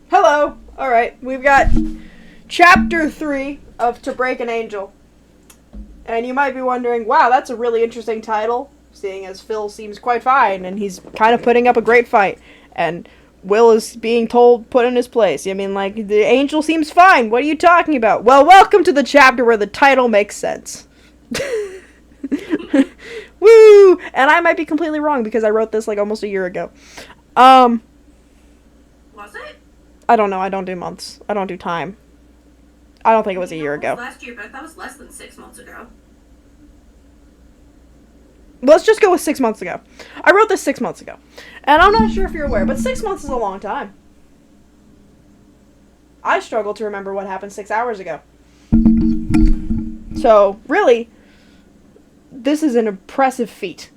Hello. All right, we've got chapter 3 of To Break an Angel. And you might be wondering, wow, that's a really interesting title, seeing as Phil seems quite fine, and he's kind of putting up a great fight. And Will is being told put in his place. I mean, like, the angel seems fine. What are you talking about? Well, welcome to the chapter where the title makes sense. Woo! And I might be completely wrong because I wrote this like almost a year ago. Was it? I don't know. I don't do months. I don't do time. I don't think it was a year ago. Last year, but that was less than 6 months ago. Let's just go with 6 months ago. I wrote this 6 months ago. And I'm not sure if you're aware, but 6 months is a long time. I struggle to remember what happened 6 hours ago. So, really, this is an impressive feat.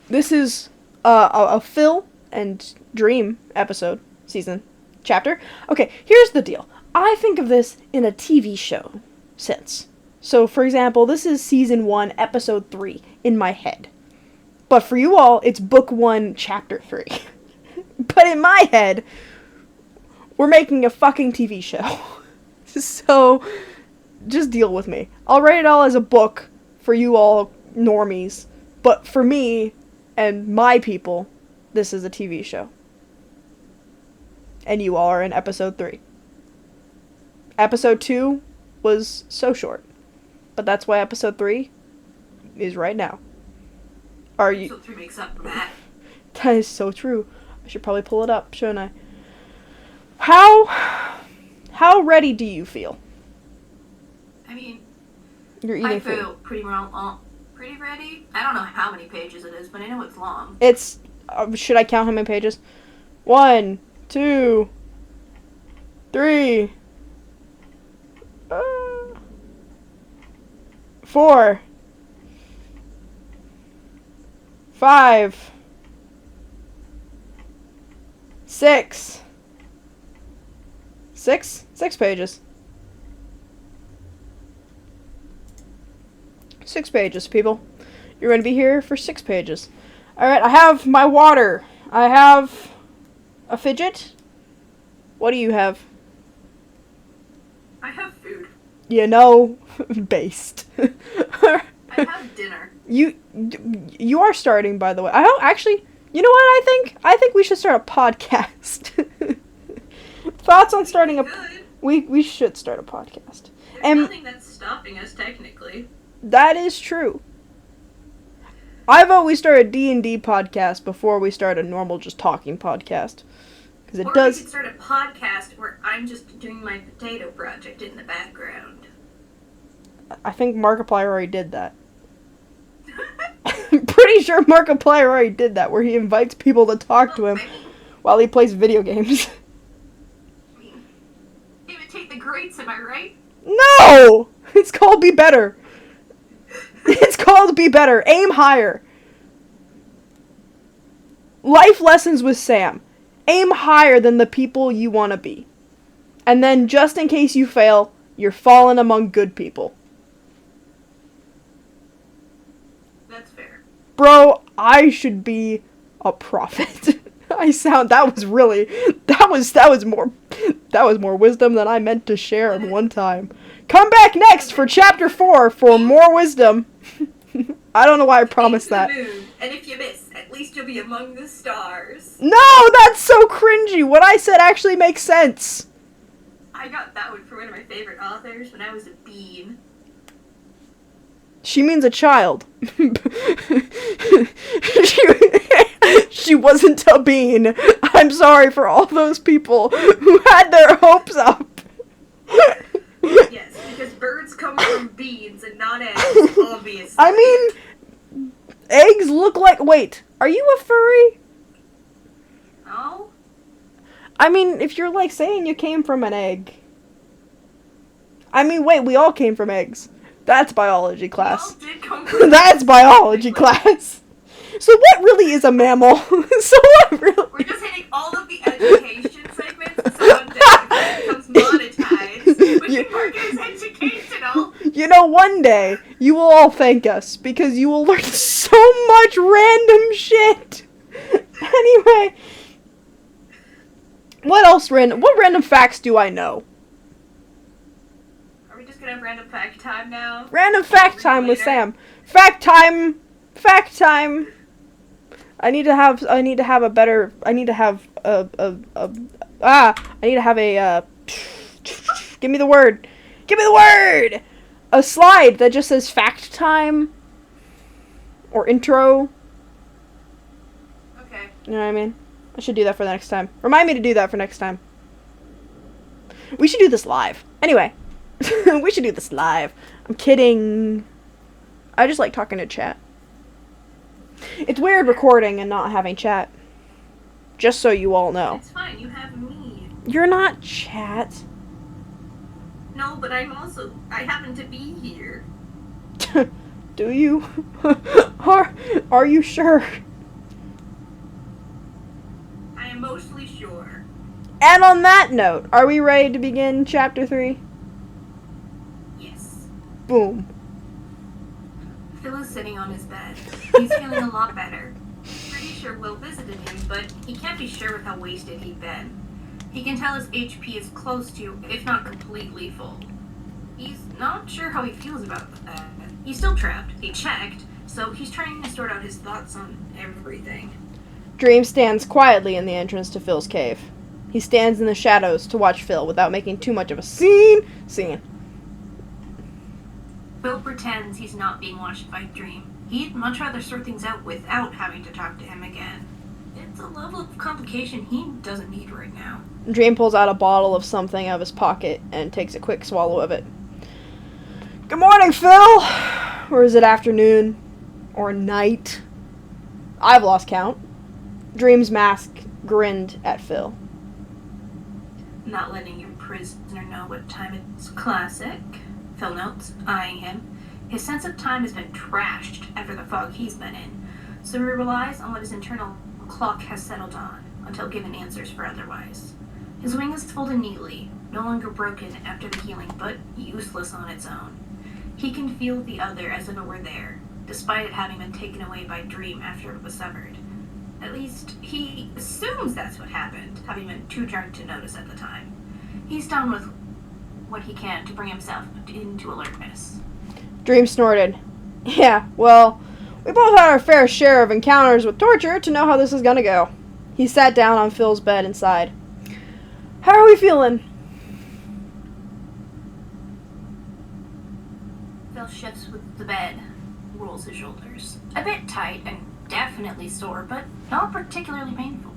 This is a Phil and Dream episode, season, chapter. Okay, here's the deal. I think of this in a TV show sense. So, for example, this is season 1, episode 3 in my head. But for you all, it's book 1, chapter 3. But in my head, we're making a fucking TV show. So, just deal with me. I'll write it all as a book for you all normies. But for me and my people, this is a TV show. And you all are in episode 3. Episode 2 was so short. But that's why episode 3 is right now. Are you... Episode 3 makes up for that. That is so true. I should probably pull it up, shouldn't I? How ready do you feel? I mean, You're eating I food. feel pretty ready. I don't know how many pages it is, but I know it's long. It's... should I count how many pages? 1, 2, 3... 4, 5, 6. 6 pages. 6 pages, people. You're going to be here for 6 pages. Alright, I have my water. I have a fidget. What do you have? I have food. You know, based. I have dinner. You are starting, by the way. I don't actually. You know what I think? I think we should start a podcast. Thoughts on starting a? Good. We should start a podcast. There's And nothing that's stopping us technically. that is true. I vote we start a D&D podcast before we start a normal just talking podcast. Because it Or does. we could start a podcast where I'm just doing my potato project in the background. I think Markiplier already did that. I'm pretty sure Markiplier already did that, where he invites people to talk to him while he plays video games. I mean, imitate the greats, am I right? No! It's called Be Better. It's called Be Better. Aim higher. Life lessons with Sam. Aim higher than the people you want to be. And then, just in case you fail, you're fallen among good people. That's fair. Bro, I should be a prophet. That was more wisdom than I meant to share at one time. Come back next for chapter 4 for more wisdom. I don't know why I promised that. Aim to the moon, and if you miss, at least you'll be among the stars. No, that's so cringy. What I said actually makes sense. I got that one from one of my favorite authors when I was a bean. She means a child. She wasn't a bean. I'm sorry for all those people who had their hopes up. Yes, because birds come from beans and not eggs, obviously. I mean, eggs look like... Wait, are you a furry? No? I mean, if you're like saying you came from an egg. I mean, wait, we all came from eggs. That's biology class. We all did come from That's biology class. So what really is a mammal? So what really... We're just hitting all of the education segments so one day it becomes monetized. We can market as educational. You know, one day, you will all thank us, because you will learn so much random shit. Anyway, What else what random facts do I know? Are we just gonna have random fact time now? Random fact time with Sam. Fact time. Fact time. I need to have a give me the word. Give me the word. A slide that just says fact time or intro. Okay. You know what I mean? I should do that for the next time. Remind me to do that for next time. We should do this live. Anyway. We should do this live. I'm kidding. I just like talking to chat. It's weird recording and not having chat. Just so you all know. It's fine, you have me. You're not chat. No, but I happen to be here. Do you? Are you sure? I am mostly sure. And on that note, are we ready to begin chapter 3? Yes. Boom. Phil is sitting on his bed. He's feeling a lot better. Pretty sure Will visited him, but he can't be sure with how wasted he'd been. He can tell his HP is close to, if not completely full. He's not sure how he feels about that. He's still trapped. He checked, so he's trying to sort out his thoughts on everything. Dream stands quietly in the entrance to Phil's cave. He stands in the shadows to watch Phil without making too much of a scene. Phil pretends he's not being watched by Dream. He'd much rather sort things out without having to talk to him again. It's a level of complication he doesn't need right now. Dream pulls out a bottle of something out of his pocket and takes a quick swallow of it. Good morning, Phil! Or is it afternoon? Or night? I've lost count. Dream's mask grinned at Phil. Not letting your prisoner know what time it's classic. Phil notes, eyeing him. His sense of time has been trashed after the fog he's been in, so he relies on what his internal clock has settled on, until given answers for otherwise. His wing is folded neatly, no longer broken after the healing, but useless on its own. He can feel the other as if it were there, despite it having been taken away by Dream after it was severed. At least, he assumes that's what happened, having been too drunk to notice at the time. He's done with what he can to bring himself into alertness. Dream snorted. Yeah, well, we both had our fair share of encounters with torture to know how this is gonna go. He sat down on Phil's bed and sighed. How are we feeling? Phil shifts with the bed, rolls his shoulders. A bit tight and definitely sore, but not particularly painful.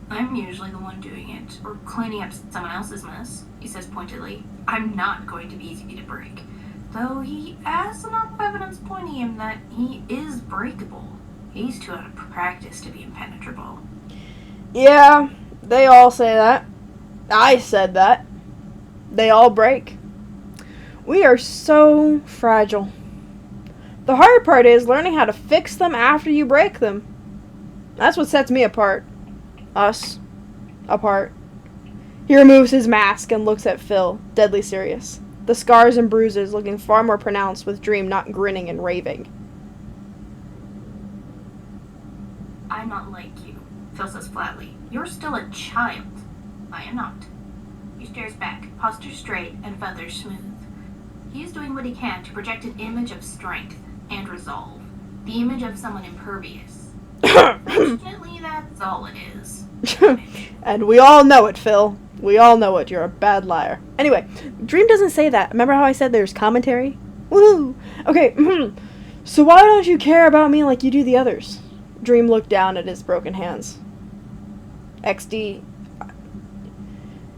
I'm usually the one doing it, or cleaning up someone else's mess, he says pointedly. I'm not going to be easy to break. Though he has enough evidence pointing him that he is breakable. He's too out of practice to be impenetrable. Yeah, they all say that. I said that. They all break. We are so fragile. The hard part is learning how to fix them after you break them. That's what sets me apart. Us. Apart. He removes his mask and looks at Phil, deadly serious. The scars and bruises looking far more pronounced with Dream not grinning and raving. I'm not like you, Phil says flatly. You're still a child. I am not. He stares back, posture straight and feathers smooth. He is doing what he can to project an image of strength and resolve. The image of someone impervious. Unfortunately, that's all it is. And we all know it, Phil. We all know it. You're a bad liar. Anyway, Dream doesn't say that. Remember how I said there's commentary? Woohoo! Okay, so why don't you care about me like you do the others? Dream looked down at his broken hands. XD.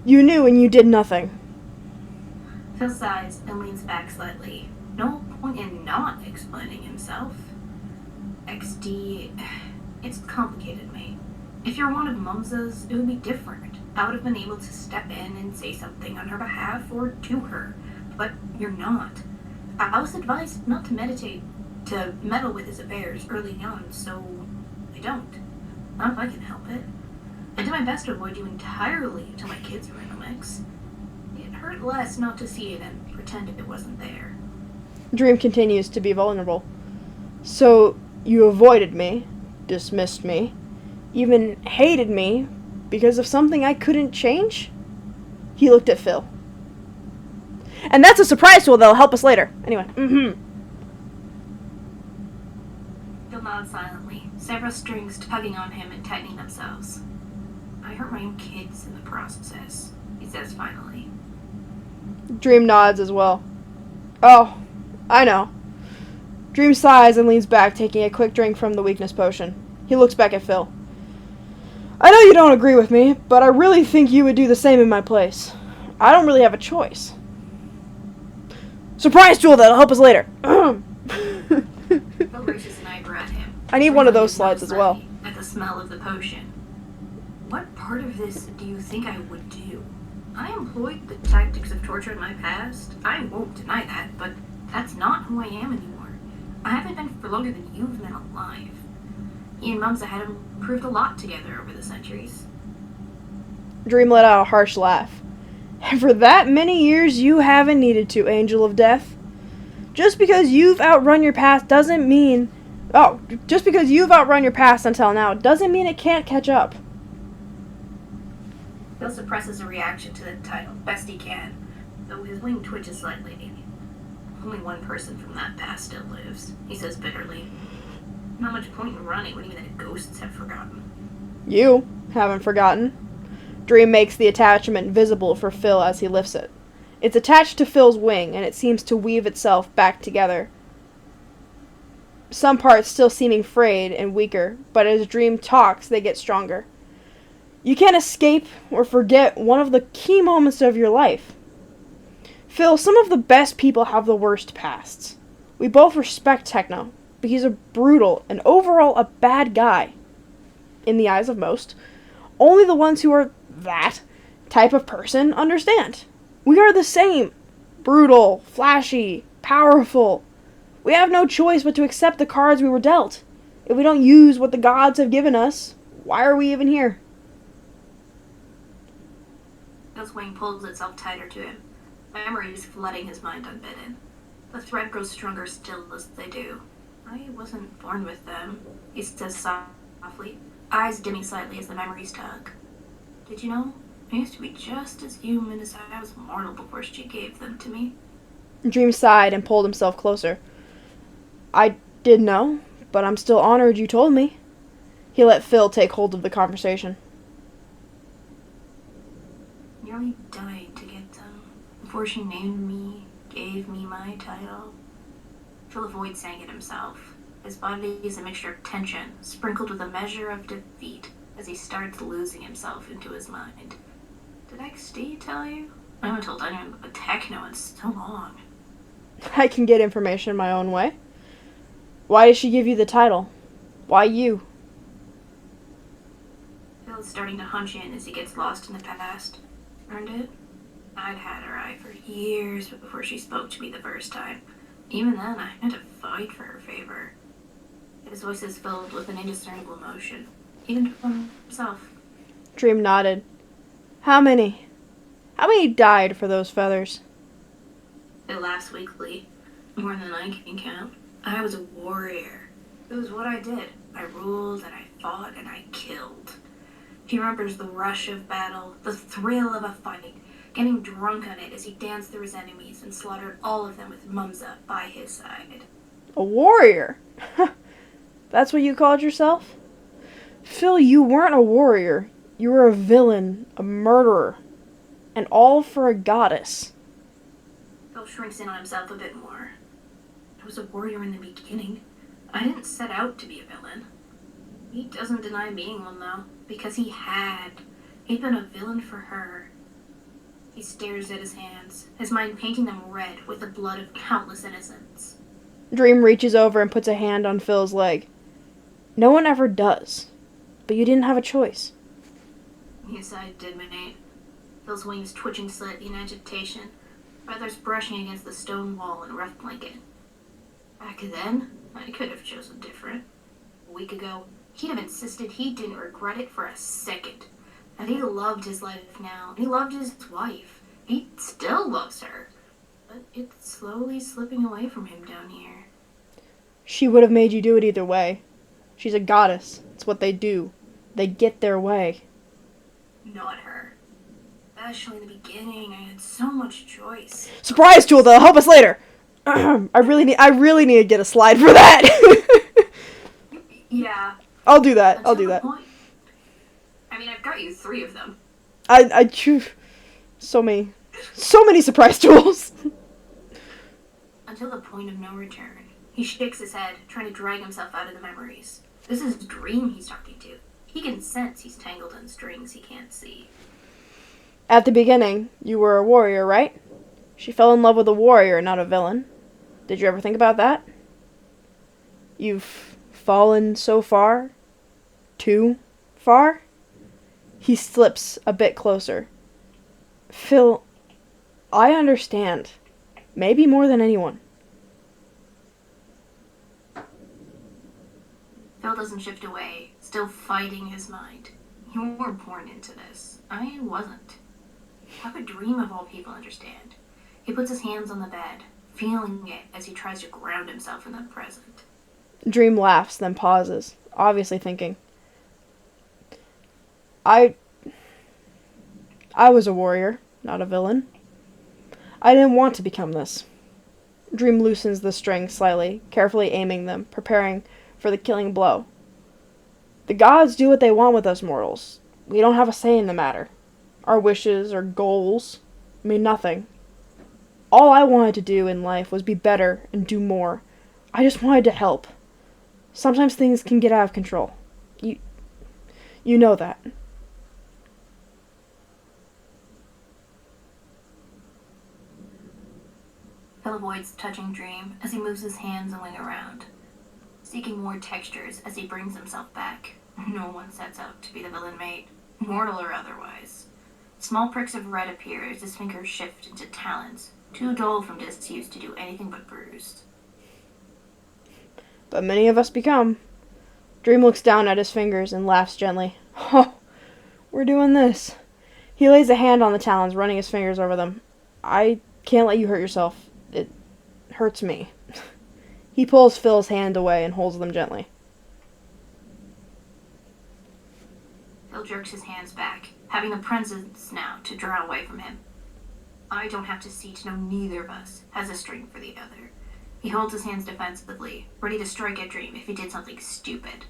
You knew and you did nothing. Phil sighs and leans back slightly. No point in not explaining himself. XD, it's complicated, mate. If you're one of Mumsa's, it would be different. I would have been able to step in and say something on her behalf or to her, but you're not. I was advised not to meddle with his affairs early on, so I don't. Not if I can help it. I did my best to avoid you entirely until my kids were in the mix. It hurt less not to see it and pretend it wasn't there. Dream continues to be vulnerable. So, you avoided me, dismissed me, even hated me because of something I couldn't change? He looked at Phil. And that's a surprise tool that'll help us later. Anyway, Phil nods silently, several strings tugging on him and tightening themselves. I hurt my own kids in the process, he says finally. Dream nods as well. Oh, I know. Dream sighs and leans back, taking a quick drink from the weakness potion. He looks back at Phil. I know you don't agree with me, but I really think you would do the same in my place. I don't really have a choice. Surprise tool that'll help us later. Phil raises an eyebrow at him. I need one of those slides as well. At the smell of the potion. What part of this do you think I would do? I employed the tactics of torture in my past. I won't deny that, but that's not who I am anymore. I haven't been for longer than you've been alive. He and Mumsa had improved a lot together over the centuries. Dream let out a harsh laugh. And for that many years, you haven't needed to, Angel of Death. Just because you've outrun your past doesn't mean... just because you've outrun your past until now doesn't mean it can't catch up. Phil suppresses a reaction to the title best he can, though his wing twitches slightly. Only one person from that past still lives, he says bitterly. Not much point in running when even the ghosts have forgotten. You haven't forgotten. Dream makes the attachment visible for Phil as he lifts it. It's attached to Phil's wing, and it seems to weave itself back together. Some parts still seeming frayed and weaker, but as Dream talks, they get stronger. You can't escape or forget one of the key moments of your life. Phil, some of the best people have the worst pasts. We both respect Techno, but he's a brutal and overall a bad guy. In the eyes of most. Only the ones who are that type of person understand. We are the same. Brutal, flashy, powerful. We have no choice but to accept the cards we were dealt. If we don't use what the gods have given us, why are we even here? Phil's wing pulls itself tighter to him, memories flooding his mind unbidden. The thread grows stronger still as they do. I wasn't born with them, he says softly, eyes dimming slightly as the memories tug. Did you know? I used to be just as human as I was mortal before she gave them to me. Dream sighed and pulled himself closer. I did know, but I'm still honored you told me. He let Phil take hold of the conversation. Nearly died to get them, before she named me, gave me my title. Phil avoids saying it himself. His body is a mixture of tension, sprinkled with a measure of defeat, as he starts losing himself into his mind. Did XD tell you? I haven't told anyone but Techno in so long. I can get information my own way. Why did she give you the title? Why you? Phil is starting to hunch in as he gets lost in the past. Earned it? I'd had her eye for years before she spoke to me the first time. Even then, I had to fight for her favor. His voice is filled with an indiscernible emotion, even from himself. Dream nodded. How many? How many died for those feathers? Phil laughs weakly. More than I can count. I was a warrior. It was what I did. I ruled and I fought and I killed. He remembers the rush of battle, the thrill of a fight, getting drunk on it as he danced through his enemies and slaughtered all of them with Mumsa by his side. A warrior? That's what you called yourself? Phil, you weren't a warrior. You were a villain, a murderer. And all for a goddess. Phil shrinks in on himself a bit more. I was a warrior in the beginning. I didn't set out to be a villain. He doesn't deny being one, though, because he had. He'd been a villain for her. He stares at his hands, his mind painting them red with the blood of countless innocents. Dream reaches over and puts a hand on Phil's leg. No one ever does. But you didn't have a choice. Yes, I did, Minate. Phil's wings twitching slightly in agitation, feathers brushing against the stone wall and rough blanket. Back then, I could have chosen different. A week ago, he'd have insisted he didn't regret it for a second. That he loved his life now, and he loved his wife. He still loves her. But it's slowly slipping away from him down here. She would have made you do it either way. She's a goddess. It's what they do. They get their way. Not her. Especially in the beginning, I had so much choice. Surprise tool, though. Help us later. I really need to get a slide for that. Yeah. I'll do that. Until I'll do the that. point. I mean, I've got you 3 of them. I choose so many surprise tools. Until the point of no return. He shakes his head, trying to drag himself out of the memories. This is Dream he's talking to. He can sense he's tangled in strings he can't see. At the beginning, you were a warrior, right? She fell in love with a warrior, not a villain. Did you ever think about that? You've fallen so far? Too far? He slips a bit closer. Phil, I understand. Maybe more than anyone. Phil doesn't shift away, still fighting his mind. You were born into this. I wasn't. How could Dream of all people understand? He puts his hands on the bed, feeling it as he tries to ground himself in the present. Dream laughs, then pauses, obviously thinking. I was a warrior, not a villain. I didn't want to become this. Dream loosens the strings slightly, carefully aiming them, preparing for the killing blow. The gods do what they want with us mortals. We don't have a say in the matter. Our wishes or goals mean nothing. All I wanted to do in life was be better and do more. I just wanted to help. Sometimes things can get out of control. You know that. Phil avoids touching Dream as he moves his hands and wing around, seeking more textures as he brings himself back. No one sets out to be the villain mate, mortal or otherwise. Small pricks of red appear as his fingers shift into talons, too dull from disuse to do anything but bruise. But many of us become. Dream looks down at his fingers and laughs gently. Oh, we're doing this. He lays a hand on the talons, running his fingers over them. I can't let you hurt yourself. It hurts me. He pulls Phil's hand away and holds them gently. Phil jerks his hands back, having the presence now to draw away from him. I don't have to see to know neither of us has a string for the other. He holds his hands defensively, ready to strike at Dream if he did something stupid.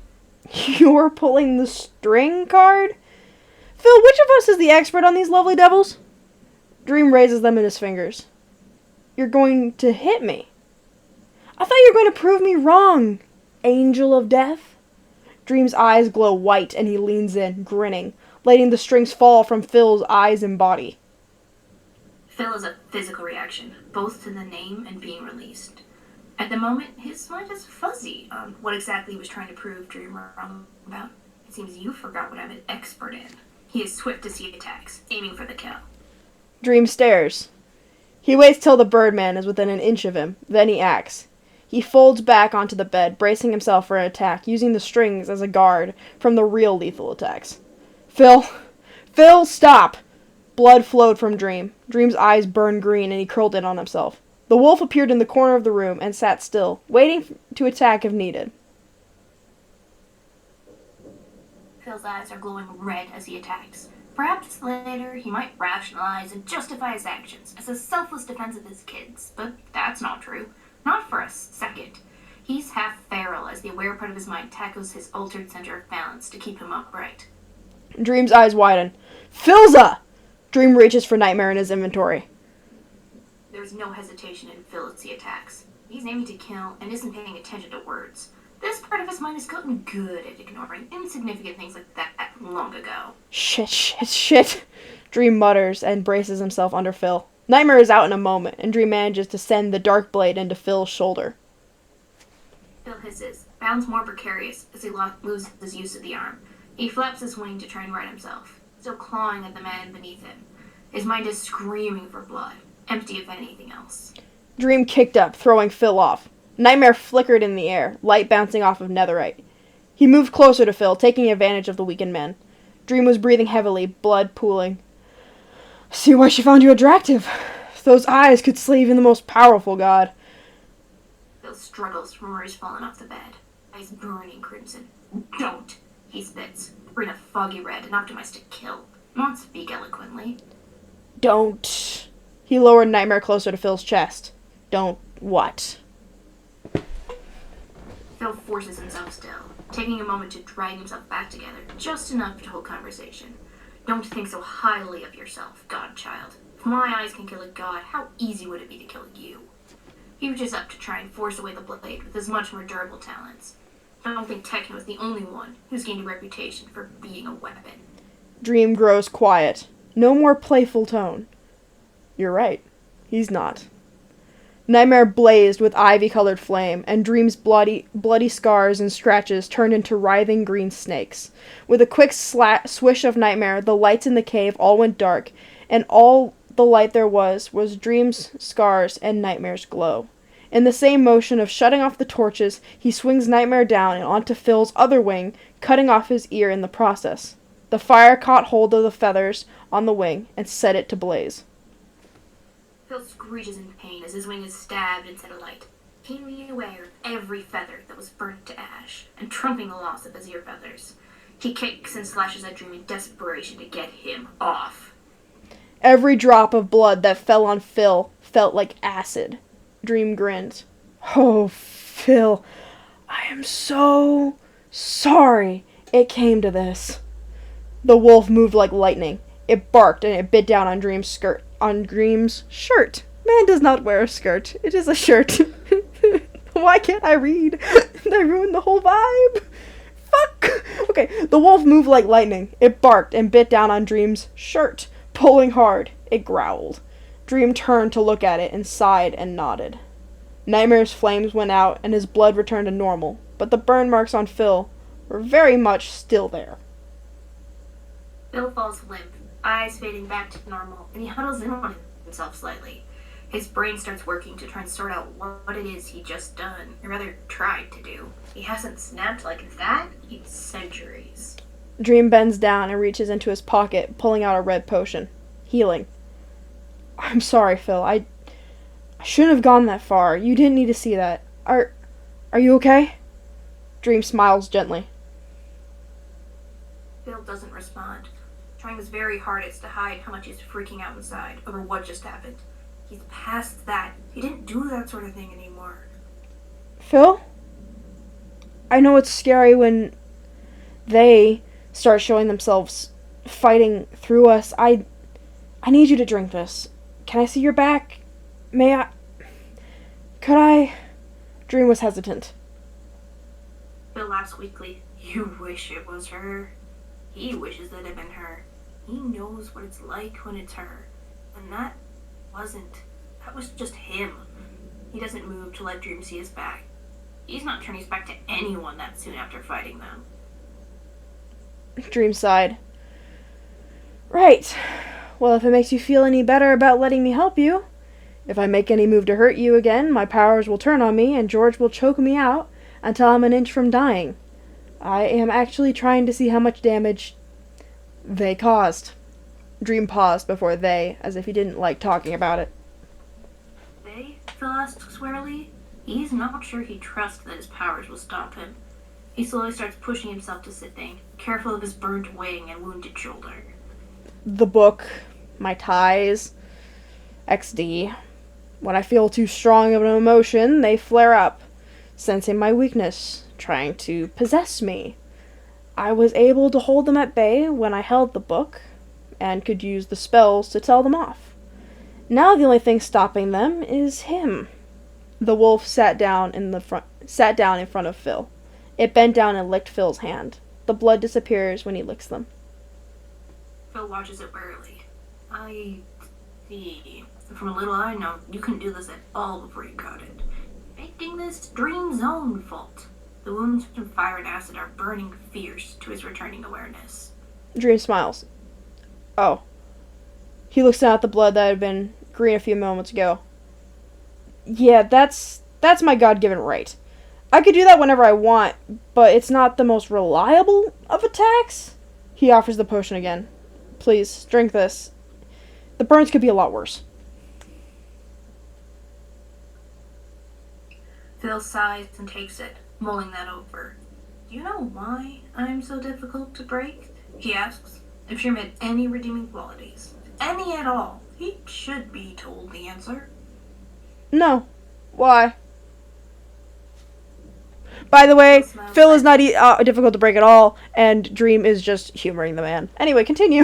You're pulling the string card? Phil, which of us is the expert on these lovely devils? Dream raises them in his fingers. You're going to hit me. I thought you were going to prove me wrong, angel of death. Dream's eyes glow white and he leans in, grinning, letting the strings fall from Phil's eyes and body. Phil has a physical reaction, both to the name and being released. At the moment, his mind is fuzzy on what exactly he was trying to prove Dream wrong about. It seems you forgot what I'm an expert in. He is swift as he attacks, aiming for the kill. Dream stares. He waits till the Birdman is within an inch of him, then he acts. He folds back onto the bed, bracing himself for an attack, using the strings as a guard from the real lethal attacks. Phil, stop! Blood flowed from Dream. Dream's eyes burned green and he curled in on himself. The wolf appeared in the corner of the room and sat still, waiting to attack if needed. Phil's eyes are glowing red as he attacks. Perhaps later he might rationalize and justify his actions as a selfless defense of his kids, but that's not true. Not for a second. He's half feral as the aware part of his mind tackles his altered center of balance to keep him upright. Dream's eyes widen. Philza! Dream reaches for Nightmare in his inventory. There's no hesitation in Phil as he attacks. He's aiming to kill and isn't paying attention to words. This part of his mind has gotten good at ignoring insignificant things like that long ago. Shit. Dream mutters and braces himself under Phil. Nightmare is out in a moment, and Dream manages to send the dark blade into Phil's shoulder. Phil hisses, bounds more precarious as he loses his use of the arm. He flaps his wing to try and right himself, still clawing at the man beneath him. His mind is screaming for blood, empty of anything else. Dream kicked up, throwing Phil off. Nightmare flickered in the air, light bouncing off of netherite. He moved closer to Phil, taking advantage of the weakened man. Dream was breathing heavily, blood pooling. See why she found you attractive. Those eyes could slay even the most powerful god. Phil struggles from where he's fallen off the bed, eyes burning crimson. Don't, he spits, green a foggy red and optimized to kill. Not speak eloquently. Don't. He lowered Nightmare closer to Phil's chest. Don't what? Phil forces himself still, taking a moment to drag himself back together, just enough to hold conversation. Don't think so highly of yourself, godchild. If my eyes can kill a god, how easy would it be to kill you? He reaches up to try and force away the blade with his much more durable talents. I don't think Techno is the only one who's gained a reputation for being a weapon. Dream grows quiet. No more playful tone. You're right. He's not. Nightmare blazed with ivy-colored flame, and Dream's bloody scars and scratches turned into writhing green snakes. With a quick swish of Nightmare, the lights in the cave all went dark, and all the light there was Dream's scars and Nightmare's glow. In the same motion of shutting off the torches, he swings Nightmare down and onto Phil's other wing, cutting off his ear in the process. The fire caught hold of the feathers on the wing and set it to blaze. Phil screeches in pain as his wing is stabbed and set alight, keenly aware of every feather that was burnt to ash, and trumping the loss of his ear feathers. He kicks and slashes at Dream in desperation to get him off. Every drop of blood that fell on Phil felt like acid. Dream grinned. Oh, Phil, I am so sorry it came to this. The wolf moved like lightning. It barked and it bit down on Dream's shirt. Man does not wear a skirt. It is a shirt. Why can't I read? I ruined the whole vibe. Fuck! Okay, the wolf moved like lightning. It barked and bit down on Dream's shirt. Pulling hard, it growled. Dream turned to look at it and sighed and nodded. Nightmare's flames went out and his blood returned to normal, but the burn marks on Phil were very much still there. Phil falls limp, eyes fading back to normal, and he huddles in on himself slightly. His brain starts working to try and sort out what it is he just done, or rather tried to do. He hasn't snapped like that in centuries. Dream bends down and reaches into his pocket, pulling out a red potion. Healing. I'm sorry, Phil. I shouldn't have gone that far. You didn't need to see that. Are you okay? Dream smiles gently. Phil doesn't respond, trying his very hardest to hide how much he's freaking out inside over what just happened. He's past that. He didn't do that sort of thing anymore. Phil? I know it's scary when they start showing themselves fighting through us. I need you to drink this. Can I see your back? May I? Could I? Dream was hesitant. Phil laughs weakly. You wish it was her. He wishes it had been her. He knows what it's like when it's her. And that wasn't. That was just him. He doesn't move to let Dream see his back. He's not turning his back to anyone that soon after fighting them. Dream sighed. Right. Well, if it makes you feel any better about letting me help you, if I make any move to hurt you again, my powers will turn on me and George will choke me out until I'm an inch from dying. I am actually trying to see how much damage they caused. Dream paused before they, as if he didn't like talking about it. They? Phil asks warily. He's not sure he trusts that his powers will stop him. He slowly starts pushing himself to sitting, careful of his burnt wing and wounded shoulder. The book, my ties, XD. When I feel too strong of an emotion, they flare up, sensing my weakness, trying to possess me. I was able to hold them at bay when I held the book, and could use the spells to tell them off. Now the only thing stopping them is him. The wolf sat down in front of Phil. It bent down and licked Phil's hand. The blood disappears when he licks them. Phil watches it warily. I see. From a little I know, you couldn't do this at all before you got it. Making this Dream's own fault. The wounds from fire and acid are burning fierce to his returning awareness. Dream smiles. Oh. He looks down at the blood that had been green a few moments ago. Yeah, that's my God-given right. I could do that whenever I want, but it's not the most reliable of attacks. He offers the potion again. Please, drink this. The burns could be a lot worse. Phil sighs and takes it, mulling that over. Do you know why I'm so difficult to break? He asks. If Dream had any redeeming qualities, any at all, he should be told the answer. No. Why? By the way, Phil is not difficult to break at all, and Dream is just humoring the man. Anyway, continue.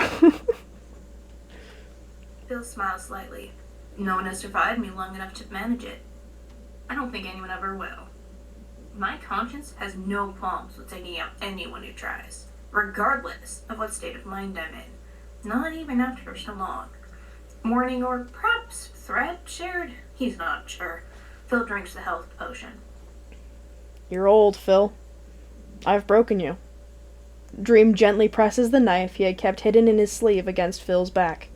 Phil smiles slightly. No one has survived me long enough to manage it. I don't think anyone ever will. My conscience has no qualms with taking out anyone who tries, regardless of what state of mind I'm in. Not even after so long. Warning or perhaps threat shared? He's not sure. Phil drinks the health potion. You're old, Phil. I've broken you. Dream gently presses the knife he had kept hidden in his sleeve against Phil's back.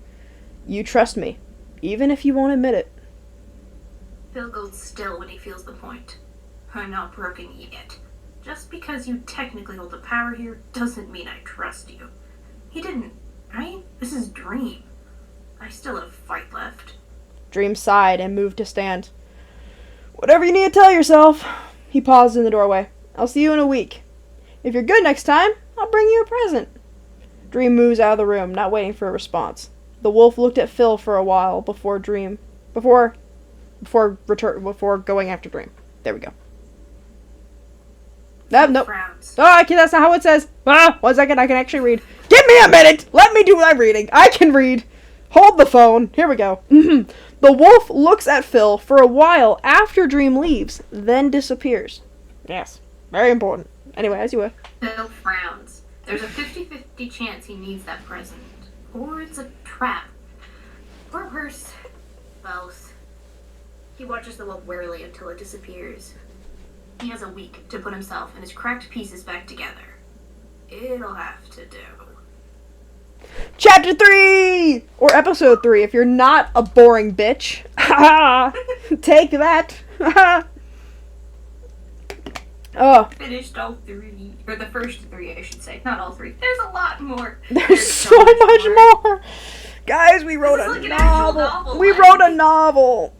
You trust me, even if you won't admit it. Phil goes still when he feels the point. I'm not broken yet. Just because you technically hold the power here doesn't mean I trust you. He didn't, right? This is Dream. I still have fight left. Dream sighed and moved to stand. Whatever you need to tell yourself. He paused in the doorway. I'll see you in a week. If you're good next time, I'll bring you a present. Dream moves out of the room, not waiting for a response. The wolf looked at Phil for a while before going after Dream. There we go. Nope. Oh, okay, that's not how it says. 1 second, I can actually read. Give me a minute! Let me do my reading. I can read. Hold the phone. Here we go. The wolf looks at Phil for a while after Dream leaves, then disappears. Yes, very important. Anyway, as you were. Phil frowns. There's a 50-50 chance he needs that present. Or it's a trap. Or worse, both. He watches the wolf warily until it disappears. He has a week to put himself and his cracked pieces back together. It'll have to do. Chapter 3! Or episode 3, if you're not a boring bitch. Take that. Oh. Finished all 3. Or the first 3, I should say. Not all 3. There's a lot more. There's so much more. Guys, we wrote a novel. We wrote a novel.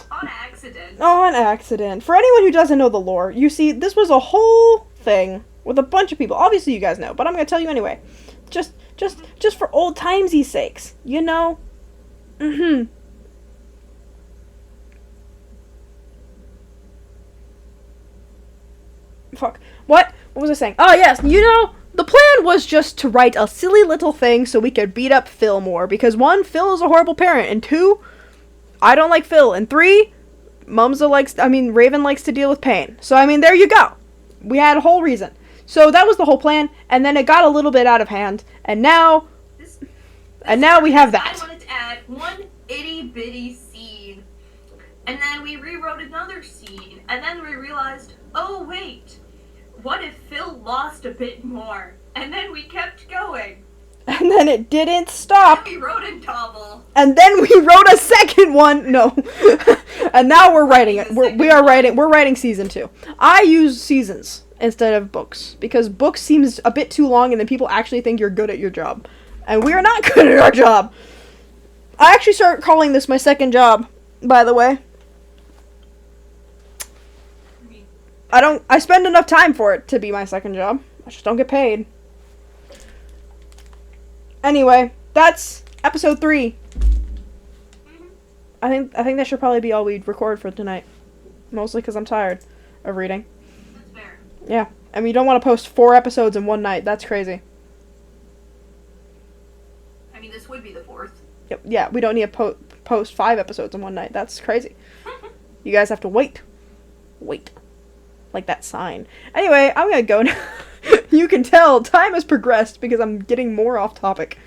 On accident. On accident. For anyone who doesn't know the lore, you see, this was a whole thing with a bunch of people. Obviously, you guys know, but I'm going to tell you anyway. Just for old timesies' sakes, you know? Fuck. What? What was I saying? Oh, yes, you know, the plan was just to write a silly little thing so we could beat up Phil more. Because 1, Phil is a horrible parent, and 2, I don't like Phil, and 3, Raven likes to deal with pain. So, there you go. We had a whole reason. So that was the whole plan, and then it got a little bit out of hand, and now we have that. I wanted to add one itty-bitty scene, and then we rewrote another scene, and then we realized, oh wait, what if Phil lost a bit more? And then we kept going. And then it didn't stop. And we wrote a novel. And then we wrote a second one. No. And now we're writing it. We're writing season 2. I use seasons instead of books because books seems a bit too long and then people actually think you're good at your job. And we are not good at our job. I actually started calling this my second job, by the way. I spend enough time for it to be my second job. I just don't get paid. Anyway, that's episode 3. I think that should probably be all we record for tonight. Mostly because I'm tired of reading. That's fair. Yeah. You don't want to post 4 episodes in one night. That's crazy. This would be the 4th. Yep. Yeah, we don't need to post 5 episodes in one night. That's crazy. You guys have to wait. Wait. Like that sign. Anyway, I'm gonna go now. You can tell time has progressed because I'm getting more off topic.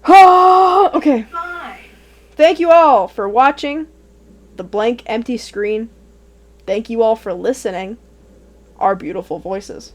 Okay. Bye. Thank you all for watching the blank empty screen. Thank you all for listening our beautiful voices.